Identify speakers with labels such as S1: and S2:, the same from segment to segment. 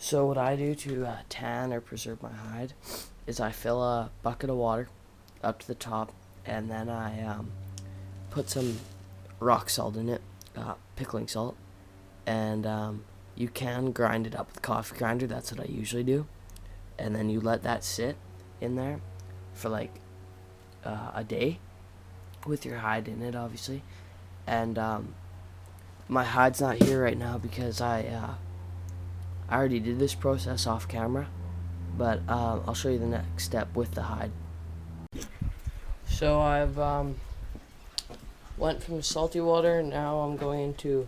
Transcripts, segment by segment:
S1: So what I do to tan or preserve my hide is I fill a bucket of water up to the top, and then I put some rock salt in it, pickling salt, and you can grind it up with a coffee grinder. That's what I usually do, and then you let that sit in there for like a day with your hide in it, obviously. And my hide's not here right now because I already did this process off camera, but I'll show you the next step with the hide. So I've went from salty water, now I'm going into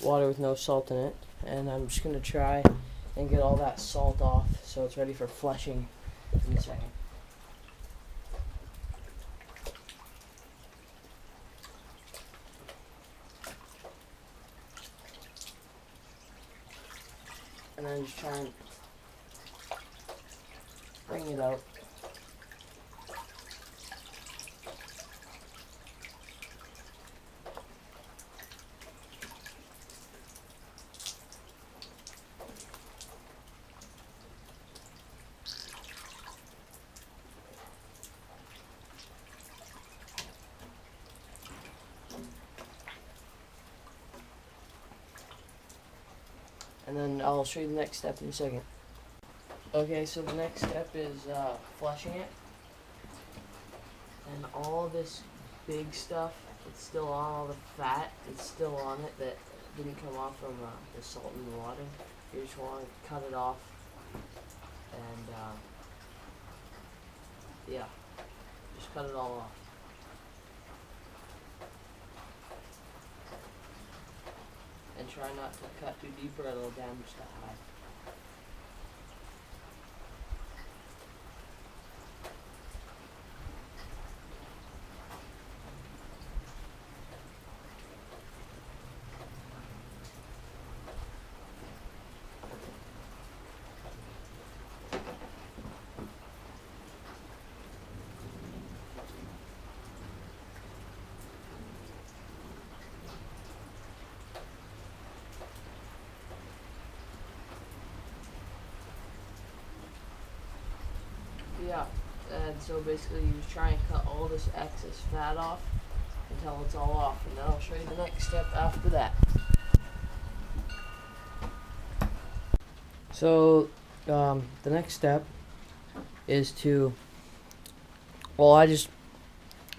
S1: water with no salt in it, and I'm just going to try and get all that salt off so it's ready for flushing in a second. And then just try and bring it out. And then I'll show you the next step in a second. Okay, so the next step is flushing it. And all this big stuff, it's still on, all the fat, it's still on it that didn't come off from the salt in the water. You just want to cut it off. And yeah, just cut it all off. And try not to cut too deep or it'll damage the hide. Yeah, and so basically you just try and cut all this excess fat off until it's all off, and then I'll show you the next step after that. So the next step is to, well, I just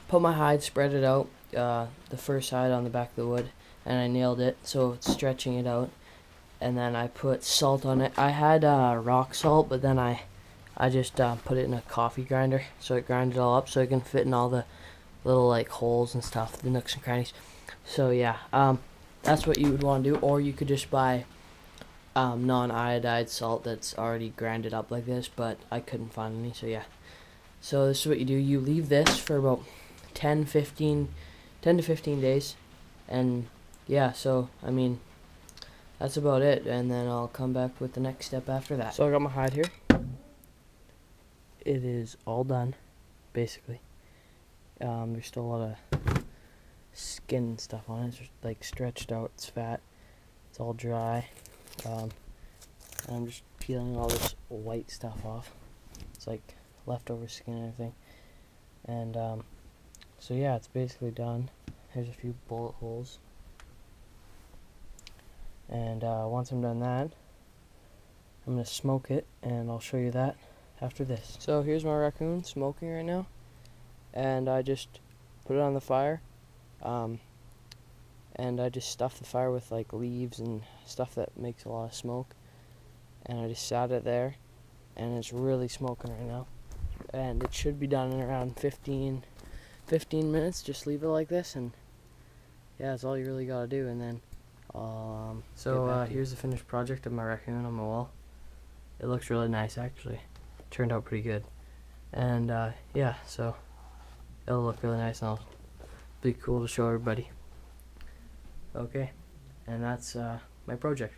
S1: put my hide, spread it out, the first side on the back of the wood, and I nailed it so it's stretching it out, and then I put salt on it. I had rock salt, but then I just put it in a coffee grinder, so it grinded it all up so it can fit in all the little like holes and stuff, the nooks and crannies. So yeah, that's what you would want to do, or you could just buy non-iodized salt that's already grinded up like this, but I couldn't find any, so yeah. So this is what you do. You leave this for about 10 to 15 days, and yeah, so I mean, that's about it, and then I'll come back with the next step after that. So I got my hide here. It is all done, basically. There's still a lot of skin and stuff on it. It's just, like, stretched out. It's fat. It's all dry. I'm just peeling all this white stuff off. It's like leftover skin and everything. And so yeah, it's basically done. There's a few bullet holes. And once I'm done that, I'm gonna smoke it, and I'll show you that after this. So here's my raccoon smoking right now, and I just put it on the fire, and I just stuffed the fire with like leaves and stuff that makes a lot of smoke, and I just sat it there, and it's really smoking right now, and it should be done in around 15 minutes. Just leave it like this, and yeah, that's all you really gotta do. And then so here's the finished project of my raccoon on my wall. It looks really nice, actually. Turned out pretty good, and yeah, so it'll look really nice, and it'll be cool to show everybody. Okay, and that's my project.